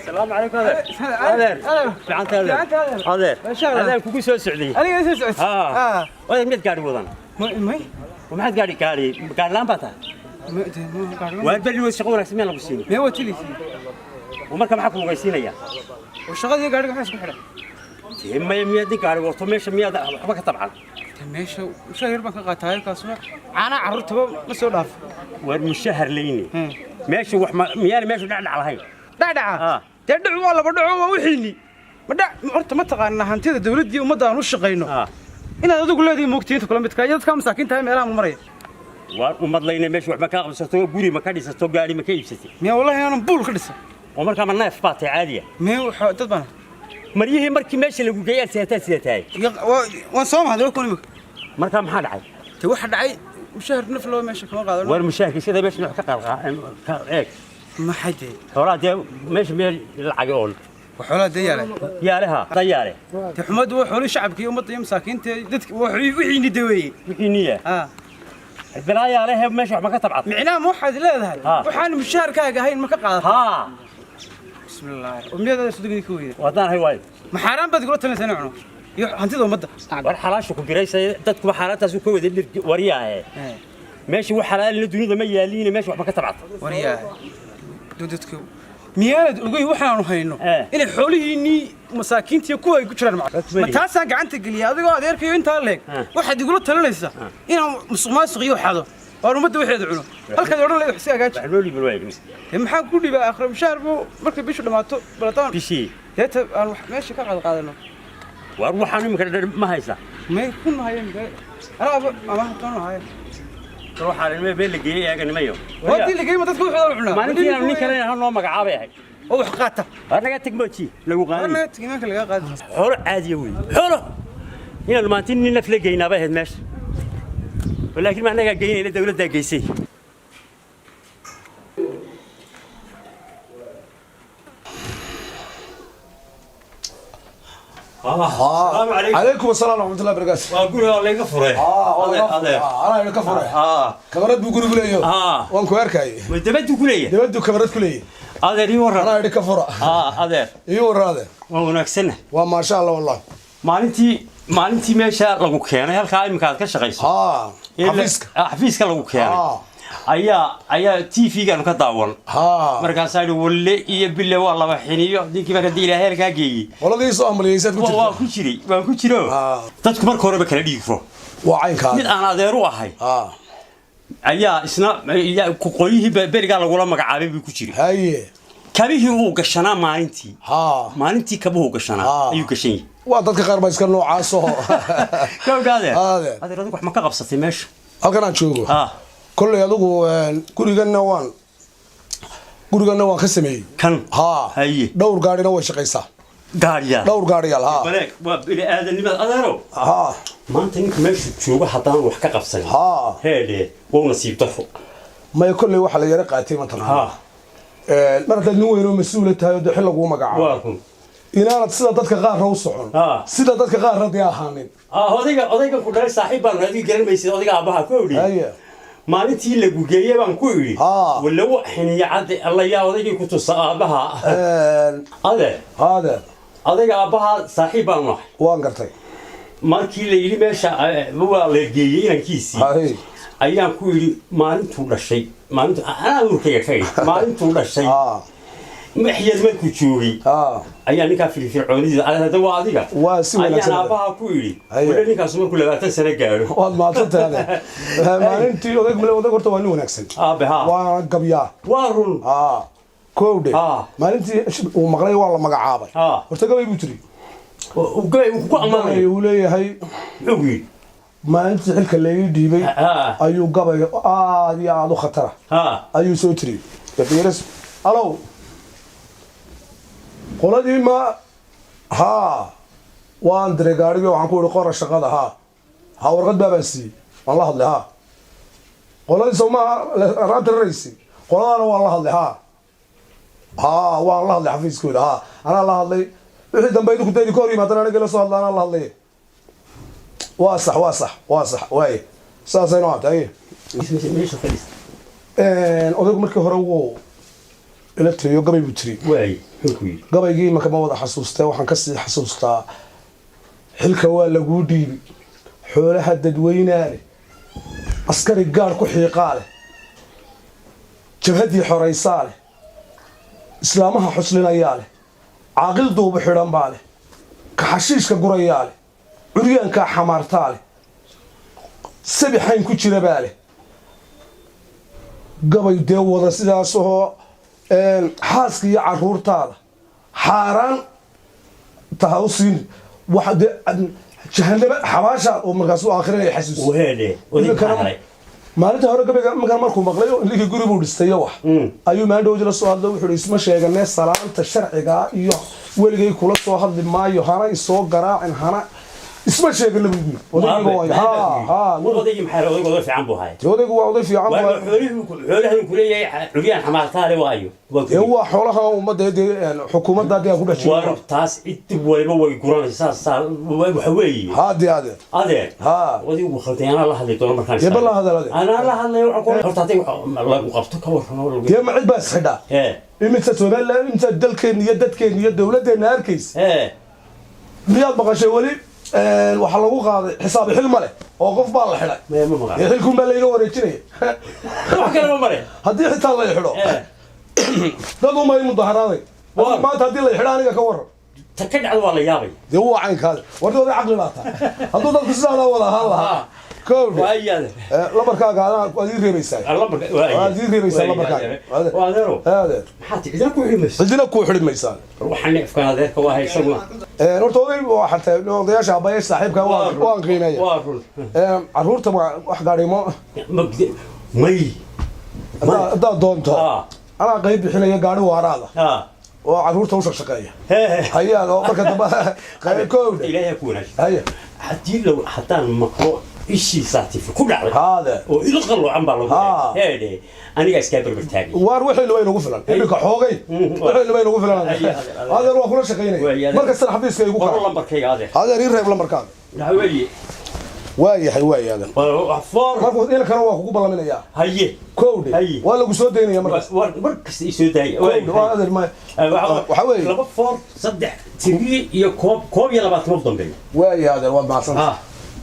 السلام عليكم هذا فعنت هذا كوكو سو سعودي أنا سو سعودي وين مد قاعد وضن ماي وما حد قاعد لامباتا وبل وشغل رسمي لو سين ما هو تلي ومركب حكم وغيسينيا والشغل دي قاعد حاس بحره ما يميدي قاعد وقت ماشي مياد حبك طبعا ماشي شهر بك قاتاي كاسنا انا عررتبا ما سو داف والمشهر ليني ماشي ميان ماشي دعنا على هاي دعدعه تدعو ولا بدعو وحيني بدع horta ma taqaana hantida dawladda ummadda aan u shaqeyno inaad adigu leedahay moogtiinta kala midka dadka masaakiinta meelaha maray waa ummad leeyna meesha wax ma ka qabsato guri ma ka dhisato gaari ma ka iibsatay miya wallahi aanan buul ka dhisan oo markaa ma neef baatay caadiya miya dad bana mariyihii markii meesha lagu geeyay sidaatay waan soo mahad ku nimid markaa maxaa dhacay te waxa dhacay mushahar naf loo meesha kama qaadano war mushaharka sida meesha wax ka qalqa eeg ما حد هورا ماشي ميل العقي اول وحولا دياله يالها طياره تحمد وحول شعبك يوم طيب مساكين ددك وحيني دوي وحينيه البلايا عليها ماشي ما كتبعت معناه مو حد لا وحان مشاركاga hayn ma ka qaadato ها بسم الله وميدا صدقني كويده wadaan hay way ma xaraan bad golo tan sano iyo hantida umada war xalaashu ku giraysay dadku xaalaataas ku wada wariyaaye meeshii wax xalaal la dunida ma yaaliin meeshii wax ma ka tabcad wariyaaye dudadku miyaanad ogay waxaanu hayno inay xoolihiinii masaakiintii ku ay ku jiraan ma taasa gacanta galiya adigoo adeerkayo inta leeg waxaad igula talinaysa inaan musuqmaasuq iyo xado oo umada waxeeda cuno halka oran leeyahay si agaaji rooli balwaayay maxaa ku dhibaa akhri mushaar buu markay bishu dhamaato balataan bishii heeta aan wax meesha ka qaadano war waxaan imika ma haysa ma ku mahayeen araab ama toon haay روح على الماء بين اللي جاي يا جماعة. ودي اللي جاي ما تدخل في العنا. ما نتي أنا نكلم هالنوع مقعبة هاي. أو حقاته. أنا قاعد تكملتي لو غادي. أنا تكمل كل قاعد. حر عادي وين. حر. هنا المانتين نفل جينا به الماش. ولكن ما أنا جاي إلى دولة داقيسي. السلام عليكم. عليكم السلام ورحمة الله وبركاته. وأقول الله يغفره. أنا يغفره. كبرت بقول كليه. وانكو أركاي. دبدو كليه. دبدو كبرت كليه. هذا يورا. أنا يغفره. هذا. يورا هذا. وهناك سنة. وما شاء الله والله. ما أنتي ماشى لو كان هالخاي مكان كشغيس. حفيزك. حفيزك لو كان. ayaa TV-gan ka daawan markaas ay walle iyo bille waa laba xiniyo dinkii marka diila heerka geeyay waladii soo amaleeyay waan ku jiro dadku marka hore kala dhiigro waa caynka mid aan adeer u ahay ayaa isna ku qoyihii beriga lagu la magacaabay ku jiray haye kabihii uu gashanaa maalintii kabuhu gashanaa ayuu gashay waa dadka qaar ba iska noocaas oo gawdade adeer wax ma ka qabsatay meesha halkan aan joogo كل يدوق كوريجنا كسمي كان هاي دور قارينا وشقيسة دور قاريال بلاك وبلي هذا اللي ما أدروا ما أنت إنك ماشي تشوفه حتى وحكا قفصل هذا ونصيب تفوق ما يكون لي واحد يرقى تيمة مرة النوير مسؤولة هاي دحلق ومقع إن أنا تصير ضدك غار روسعون صير ضدك غار رضي أهانين هذيك كلها صاحب هذيك قرن بيصير هذيك أبوها كوري maalintii lagu geeyay baan ku yiri wala waxiniya cad Allah yaa odayga ku tusaabaha adiga abaha saaxiib baan wax waan gartay markii la yiri meesha waa la geeyay inankiisi ayaan ku yiri maalintuu dhashay ana maalintuu dhashay محيز مالكو تشوفي أيام نكا في الفرعونية على هذا واضية أيام أباها كويري ولا نكا سمر كل ذات سنة قالوا والله ما تنت هذا ما أنت وذاك من وذاك قلت وانو نكسل بها وقبيا وارون كودي ما أنت ومغلي والله مقعابي ورتقبي بيتري وقبي وقامي ولا هاي لوي ما أنت حلك اللي يديبي أيو قبي يا عدو خطرة أيو سوتري كثيرس ألو qoladii ma waan diray gaariga waxaan ku qora shaqada warqad baabaasi waan la hadlay qoladii Soomaa raad raysi qoladana waan la hadlay waan la hadlay xafiiskooda ana la hadlay wixii dambe ku daydi koor yimaadana aniga la soo hadlaana la hadlay waa sax waay saasayno hadday odaygu markii hore wuu ila tiriyo gabay buu tiri waay xukui gabaygii marka ma wada xasuustay waxaan ka sii xasuustaa xilka waa lagu dhiibi xoolaha dadweynaha leh askari gaar ku xiiqaa leh jabhadii xoraysaa leh islaamaha xuslinayaa leh caaqil duuba xidhan baa leh ka xashiishka gurayaa leh curyaankaa xamaartaa leh sabixayn ku jira baa leh gabay dee wada sidaasoo xaaska iyo caruurtaada xaaraan taha u siin waxa dee jahanaba xabaashaad oo markaas u aakhirinaya xasuus وهذا وذي maalinta hore gabayga markaan markuu maqlayo inligii guri buu dhistayo wax ayuu maandhowji la soo hadlay wuxuu isma sheeganee salaanta sharciga iyo weligay kula soo hadli maayo hana isoo garaacin hana isma sheegana buu ودي محل ودي في عم بوهاي odaygu waa oday fiican xoolahan kuleeyahay curiyaan xamaartaale waayo waa xoolaha ummadda xukuumadda hadii ku dhaxjiro waa taas inta waliba way guranaysaa waxa weeye haadi adeer ودي ugu khaldaana la hadlay doona markaan yaba la hadalay ana la hadlay waxa horta tay lagu qabto ka warramo dee ma cid baa isxidha imisa Soomaaliland imisa dalkeen iyo dadkeen iyo dawladdeena arkays miyaad maqashay wali waxa lagu qaaday xisaab xilma leh oo qof baa la xidhay ma maqan xilkun baa layga wareejinaya wax kale ma mare haddii xitaa la xidho dad uma mudaharaaday maanta haddii la xidho aniga ka waran ta ka dhacdo waa la yaabay dee waa caynkaada wardooda caqli laata hadduu dadku sidaa wada ahaan lahaa كود وايد لبركاga waad ii reebaysaa waad ii reebaysaa labarkaaga waadero hada maxaad idin ku xirimaysaa idin ku xirimaysaa waxaan ifkaan adeerka waa haysana horta oday waxa taa odayaasha abay saaxiibka waan qiimeeyaa waa run caruurta wax gaarimo may hada doonto ana qayb bixinaya gaari waaraada oo caruurta u shaqeeya hayaan oo marka dambe qayb kood ilaahay ku wanaag haya hadii loo hataan maqro إيشي ساتيف كل عرض هذا ويلقلوا عم بالله هذا أنا جالس كابر بالتاجي وروح اللي وين وقفلان اللي كحوقي روح اللي وين وقفلان هذا روح كل شقيني مركز سنة حديث كي يقول والله لمبركي هذا رير ريب لمبركان نحوي واي حيواي هذا فور مركز إلك أنا وأخوك بالله من إياه هي كودي هي ولا قصود ديني يا مركز مركز يسودي هذا ما وحوي لبا فور صدق تبي يكوب يلا بتنظم بيه واي هذا الوضع معصم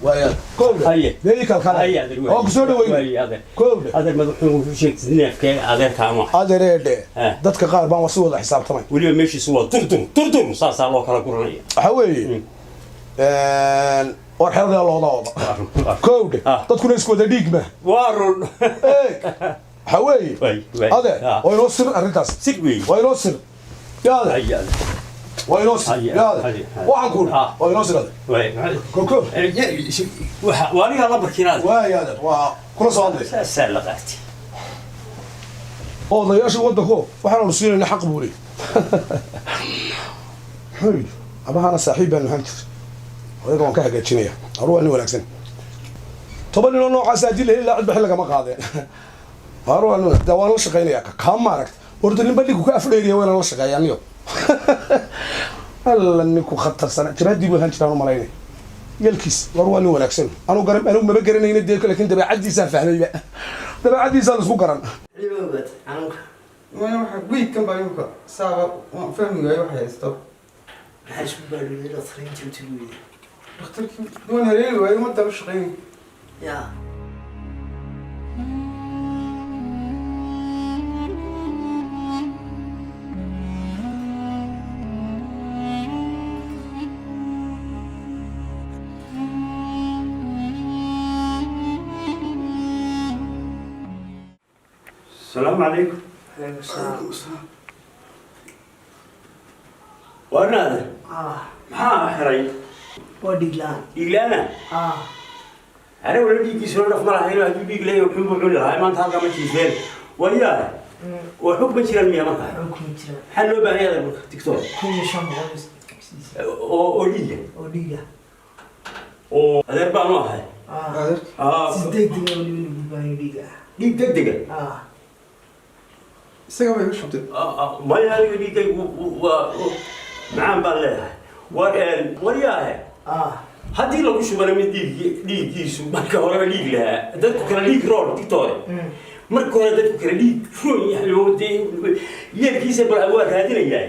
ويا كود هي ذيك الخلاص هي هذا او كسودو وين هذا كود هذا مدحون في شيء نيف كان هذا كان هذا ريد dadka qaar baan wasi wada xisaabtamay waliba meeshii soo turdum saasa loo kala guranaya waxa war xirada loo wada كود dadkuna isku wada dhiigma waarun waxa hada way loo sir arintaas sigwi way loo sir yaada وينوس هذا وعنكون وينوس هذا كوكو وأنا الله بركينات واي هذا وكل صوت سهل لقاتي أو ضياش ودكو وحنا نصير اللي حق بولي حلو أبا أنا صاحبي أنا هنتر وهذا كان كهجة شنية أروح أنا ولا أحسن طبعا إنه نوع عساجيل إلا عند بحلقة ما قاضي أروح أنا دوان لش غيني كم ماركت وردني بدي كوكا أفليريا وين لش غياني يوم alla ninku khatarsan jabadii waxaan jiraan malaynay yelkis war waa nin wanaagsan anu garan anu ma garanayna deeyo laakiin dabeecadiisa fahmayba dabeecadiisa la isku garan liibad anka waxa weekkan baa yuka saaba waan fahmay waxa haysto maxaa isku baadhiyay dhakhtarinta intii uu yiri dhakhtarkii doon hareeri way ma daba shaqeyn ya السلام عليكم. عليكم السلام. وأنا هذا. ما حري. وديلان. ديلانا. أنا ولدي كيسون رف مرة هنا أجيب لي وحب علا هاي ما تهاجم تيجين وياه. وحب مشير المياه ما كان. حكم مشير. حلو بقى هذا تكتور. كل شيء مغمس. أودية. أودية. هذا بقى ما هاي. سيدك دقيقة ولا من بيبان دقيقة. دقيقة. isaga way u shubtay ما يعني دقيقة معان بالله. ورياه. هذه لو شو بنا من ديك يسوع ما كهرباء ديك لها ده كنا ديك رول تكتوري marka hore dadku kala dhiig yeelkiisa bal waa raadinayaa